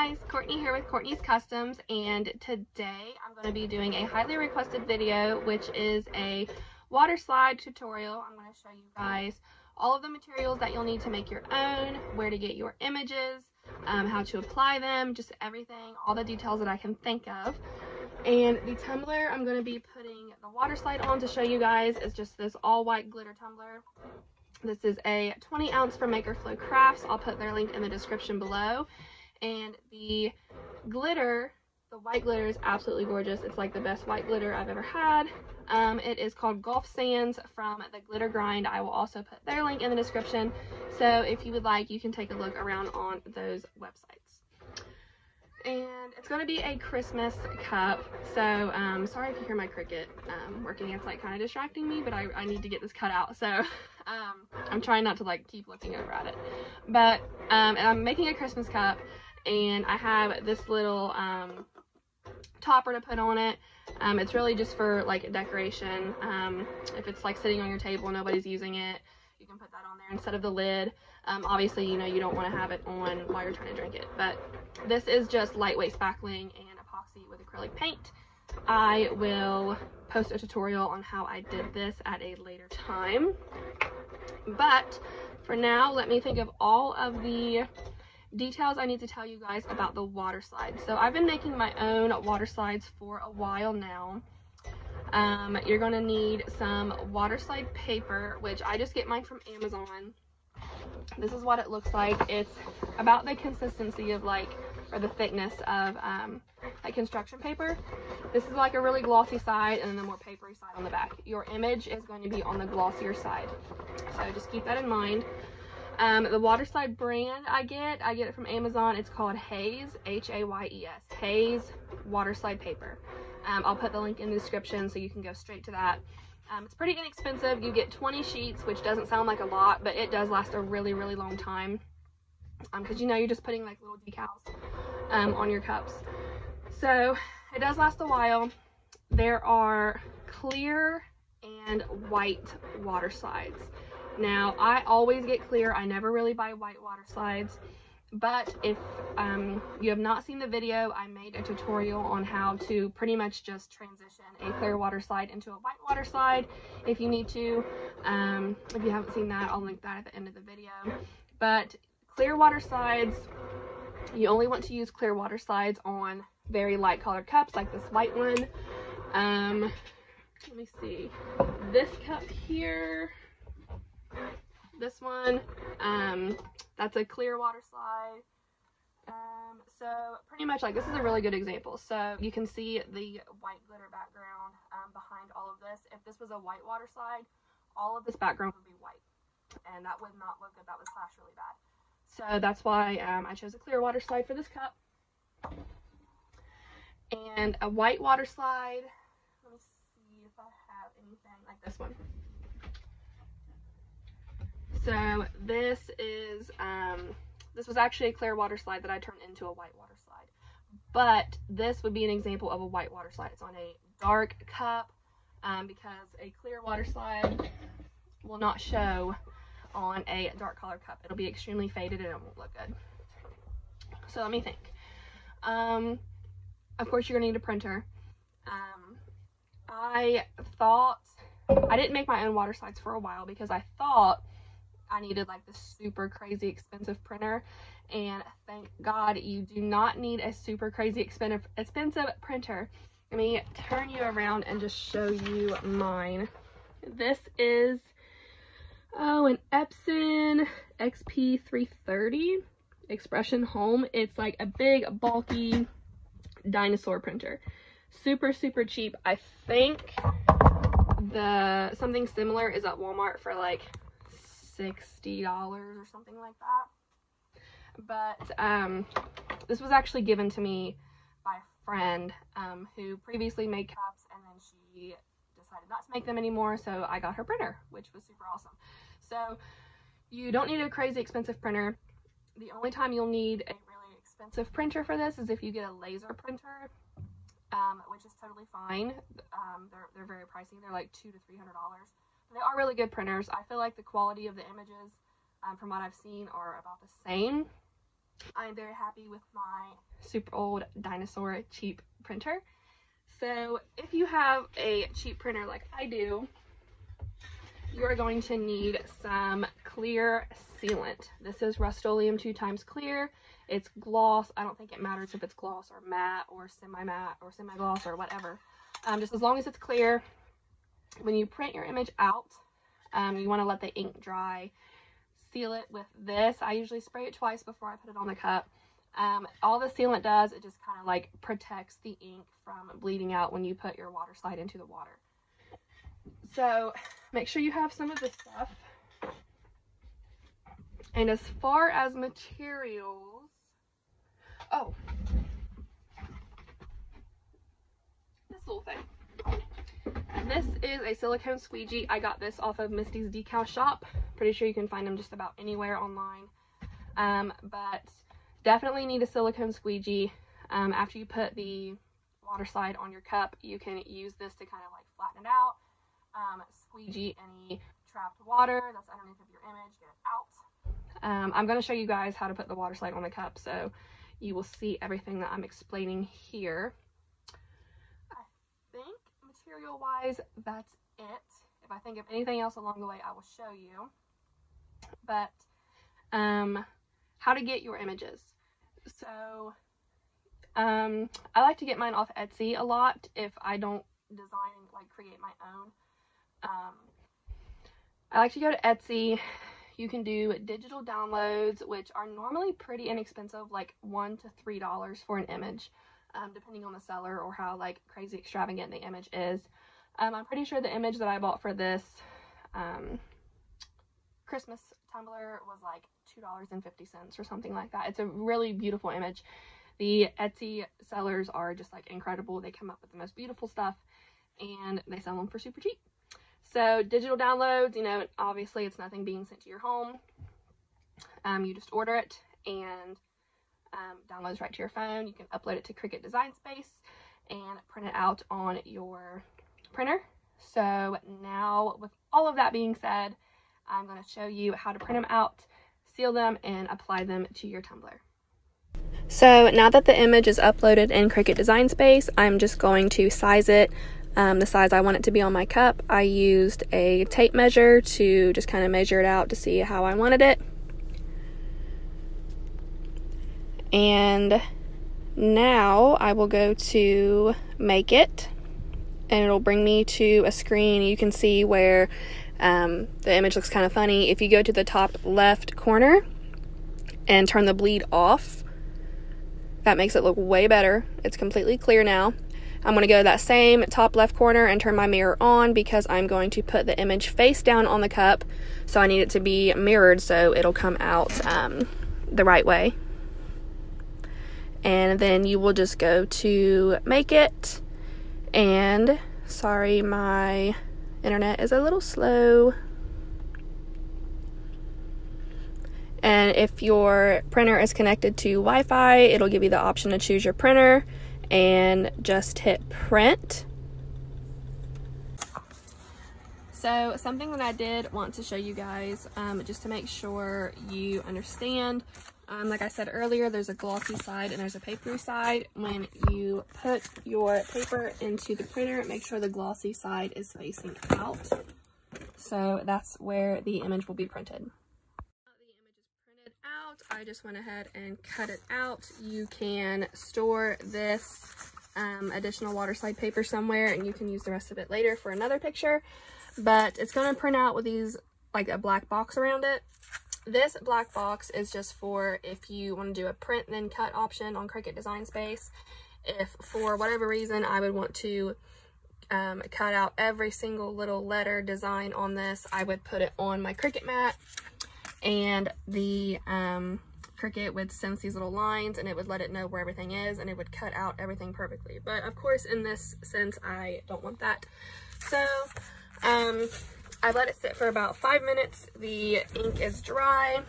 Guys, Courtney here with Courtney's Customs, and today I'm going to be doing a highly requested video, which is a water slide tutorial. I'm going to show you guys all of the materials that you'll need to make your own, where to get your images, how to apply them, just everything, all the details that I can think of. And the tumbler I'm going to be putting the water slide on to show you guys is just this all white glitter tumbler. This is a 20 ounce from Maker Flow Crafts. I'll put their link in the description below. And the glitter, the white glitter, is absolutely gorgeous. It's like the best white glitter I've ever had. It is called Gulf Sands from the Glitter Grind. I will also put their link in the description. So if you would like, you can take a look around on those websites. And it's going to be a Christmas cup. So sorry if you hear my cricket working. It's like kind of distracting me, but I need to get this cut out. So I'm trying not to like keep looking over at it. But I'm making a Christmas cup. And I have this little topper to put on it. It's really just for like decoration. If it's like sitting on your table and nobody's using it, you can put that on there instead of the lid. Obviously, you know, you don't want to have it on while you're trying to drink it. But this is just lightweight spackling and epoxy with acrylic paint. I will post a tutorial on how I did this at a later time. But for now, let me think of all of the details I need to tell you guys about the water slide. So I've been making my own water slides for a while now. You're going to need some water slide paper, which I just get mine from Amazon. This is what it looks like. It's about the consistency of like, or the thickness of like construction paper. This is like a really glossy side and then the more papery side on the back. Your image is going to be on the glossier side. So just keep that in mind. The Waterslide brand I get it from Amazon. It's called Hayes, H-A-Y-E-S, Hayes Waterslide paper. I'll put the link in the description so you can go straight to that. It's pretty inexpensive. You get 20 sheets, which doesn't sound like a lot, but it does last a really, really long time. Because you know, you're just putting like little decals on your cups. So it does last a while. There are clear and white water slides. Now, I always get clear. I never really buy white water slides. But if you have not seen the video, I made a tutorial on how to pretty much just transition a clear water slide into a white water slide if you need to. If you haven't seen that, I'll link that at the end of the video. But clear water slides, you only want to use clear water slides on very light colored cups like this white one. Let me see. This cup here. This one, that's a clear water slide. So pretty much like this is a really good example. So you can see the white glitter background behind all of this. If this was a white water slide, all of this background would be white, and that would not look good. That would clash really bad. So that's why I chose a clear water slide for this cup. And a white water slide, let me see if I have anything like this one. So this is, this was actually a clear water slide that I turned into a white water slide. But this would be an example of a white water slide. It's on a dark cup because a clear water slide will not show on a dark colored cup. It'll be extremely faded and it won't look good. So let me think. Of course, you're going to need a printer. I didn't make my own water slides for a while because I thought I needed like this super crazy expensive printer, and thank God you do not need a super crazy expensive printer. Let me turn you around and just show you mine. This is an Epson XP330 Expression Home. It's like a big bulky dinosaur printer. Super cheap. I think something similar is at Walmart for like $60 or something like that. But this was actually given to me by a friend who previously made cups, and then she decided not to make them anymore, so I got her printer, which was super awesome. So you don't need a crazy expensive printer. The only time you'll need a really expensive printer for this is if you get a laser printer, which is totally fine. They're very pricey. They're like $200 to $300. They are really good printers. I feel like the quality of the images from what I've seen are about the same. I'm very happy with my super old dinosaur cheap printer. So if you have a cheap printer like I do, you are going to need some clear sealant. This is Rust-Oleum 2x clear. It's gloss. I don't think it matters if it's gloss or matte or semi-matte or semi-gloss or whatever. Just as long as it's clear. When you print your image out, you want to let the ink dry. Seal it with this. I usually spray it twice before I put it on the cup. All the sealant does, it just kind of like protects the ink from bleeding out when you put your water slide into the water. So make sure you have some of this stuff. And as far as materials, oh, this little thing. This is a silicone squeegee. I got this off of Misty's Decal Shop. Pretty sure you can find them just about anywhere online. But definitely need a silicone squeegee. After you put the water slide on your cup, you can use this to kind of like flatten it out. Squeegee any trapped water that's underneath of your image, get it out. I'm going to show you guys how to put the water slide on the cup, so you will see everything that I'm explaining here. I think material wise that's it. If I think of anything else along the way, I will show you. But how to get your images. So I like to get mine off Etsy a lot if I don't design and like create my own. I like to go to Etsy. You can do digital downloads, which are normally pretty inexpensive, like $1 to $3 for an image, depending on the seller or how like crazy extravagant the image is. I'm pretty sure the image that I bought for this Christmas tumbler was like $2.50 or something like that. It's a really beautiful image. The Etsy sellers are just like incredible. They come up with the most beautiful stuff and they sell them for super cheap. So digital downloads, you know, obviously it's nothing being sent to your home. You just order it and downloads right to your phone. You can upload it to Cricut Design Space and print it out on your printer. So now with all of that being said, I'm going to show you how to print them out, seal them, and apply them to your tumbler. So now that the image is uploaded in Cricut Design Space, I'm just going to size it the size I want it to be on my cup. I used a tape measure to just kind of measure it out to see how I wanted it. And now I will go to Make It, and it'll bring me to a screen. You can see where the image looks kind of funny. If you go to the top left corner and turn the bleed off, that makes it look way better. It's completely clear now. I'm going to go to that same top left corner and turn my mirror on because I'm going to put the image face down on the cup. So I need it to be mirrored so it'll come out the right way. And then you will just go to Make It. And sorry, my internet is a little slow. And if your printer is connected to Wi-Fi, it'll give you the option to choose your printer and just hit print. So something that I did want to show you guys, just to make sure you understand, like I said earlier, there's a glossy side and there's a papery side. When you put your paper into the printer, make sure the glossy side is facing out. So that's where the image will be printed. I just went ahead and cut it out. You can store this additional water slide paper somewhere and you can use the rest of it later for another picture, but it's going to print out with these like a black box around it. This black box is just for if you want to do a print then cut option on Cricut Design Space. If for whatever reason I would want to cut out every single little letter design on this, I would put it on my Cricut mat, and the Cricut would sense these little lines and it would let it know where everything is and it would cut out everything perfectly. But of course in this sense I don't want that. So I let it sit for about 5 minutes. The ink is dry.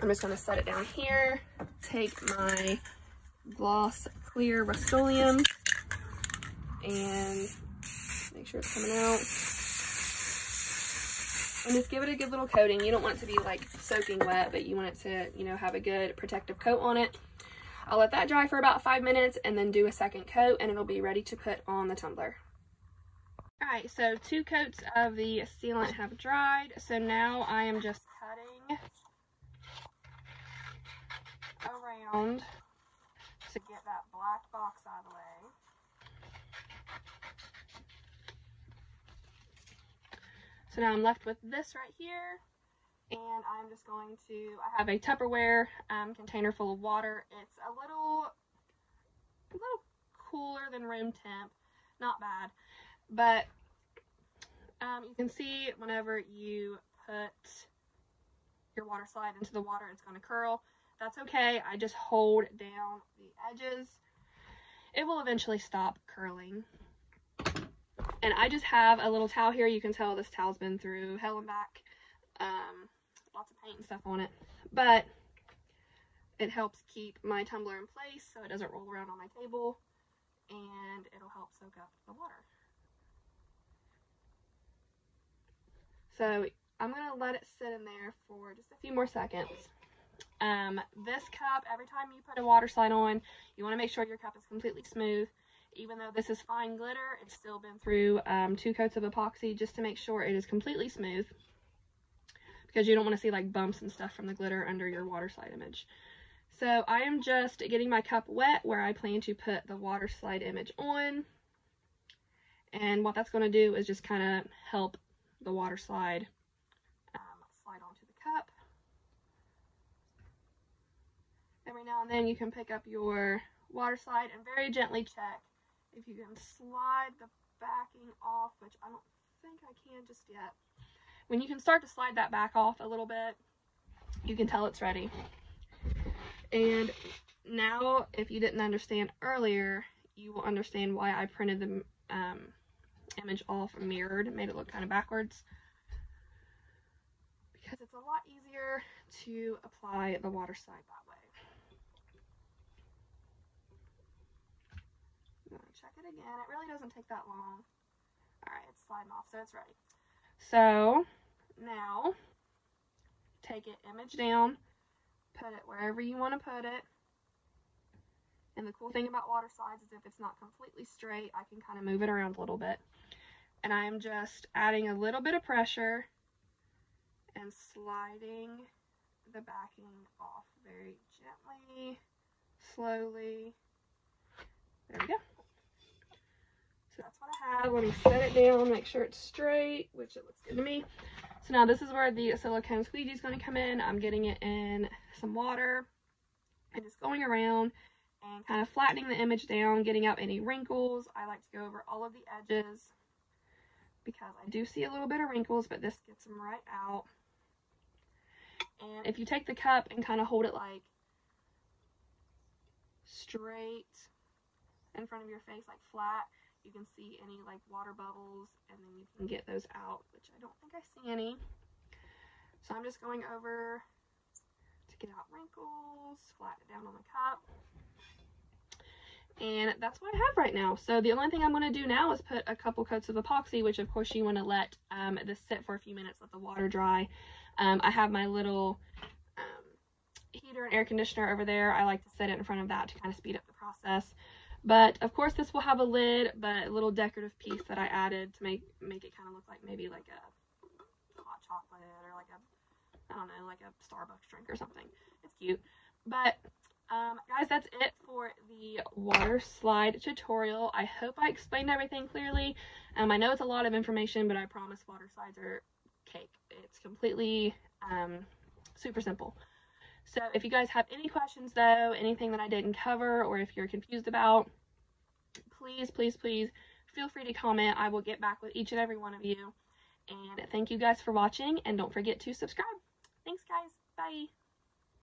I'm just going to set it down here, take my gloss clear Rust-Oleum and make sure it's coming out. And just give it a good little coating. You don't want it to be like soaking wet, but you want it to, you know, have a good protective coat on it. I'll let that dry for about 5 minutes and then do a second coat, and it'll be ready to put on the tumbler. Alright, so 2 coats of the sealant have dried, so now I am just cutting around to get that black box out of the way. So now I'm left with this right here, and I'm just going to, I have a Tupperware container full of water. It's a little cooler than room temp, not bad, but you can see whenever you put your water slide into the water, it's going to curl. That's okay. I just hold down the edges. It will eventually stop curling. And I just have a little towel here. You can tell this towel's been through hell and back. Lots of paint and stuff on it. But it helps keep my tumbler in place so it doesn't roll around on my table. And it'll help soak up the water. So I'm going to let it sit in there for just a few more seconds. This cup, every time you put a water slide on, you want to make sure your cup is completely smooth. Even though this is fine glitter, it's still been through 2 coats of epoxy just to make sure it is completely smooth, because you don't want to see like bumps and stuff from the glitter under your water slide image. So I am just getting my cup wet where I plan to put the water slide image on, and what that's going to do is just kind of help the water slide slide onto the cup. Every now and then you can pick up your water slide and very gently check if you can slide the backing off, which I don't think I can just yet. When you can start to slide that back off a little bit, you can tell it's ready. And now, if you didn't understand earlier, you will understand why I printed the image off mirrored, made it look kind of backwards. Because it's a lot easier to apply the water slide that way. I'm gonna check it again. It really doesn't take that long. Alright, it's sliding off, so it's ready. So now take it image down, put it wherever you want to put it. And the cool thing about water slides is if it's not completely straight, I can kind of move it around a little bit. And I'm just adding a little bit of pressure and sliding the backing off very gently, slowly. There we go. So that's what I have. Let me set it down, make sure it's straight, which it looks good to me. So now this is where the silicone squeegee is going to come in. I'm getting it in some water and just going around and kind of flattening the image down, getting out any wrinkles. I like to go over all of the edges because I do see a little bit of wrinkles, but this gets them right out. And if you take the cup and kind of hold it like straight in front of your face, like flat, you can see any like water bubbles, and then you can get those out, which I don't think I see any. So I'm just going over to get out wrinkles, flatten it down on the cup. And that's what I have right now. So the only thing I'm going to do now is put a couple coats of epoxy, which of course you want to let this sit for a few minutes, let the water dry. I have my little heater and air conditioner over there. I like to set it in front of that to kind of speed up the process. But of course this will have a lid, but a little decorative piece that I added to make it kind of look like maybe like a hot chocolate or like a, I don't know, like a Starbucks drink or something. It's cute. But guys, that's it for the water slide tutorial. I hope I explained everything clearly. I know it's a lot of information, but I promise water slides are cake. It's completely super simple. So if you guys have any questions though, anything that I didn't cover, or if you're confused about, please feel free to comment. I will get back with each and every one of you. And thank you guys for watching, and don't forget to subscribe. Thanks guys. Bye.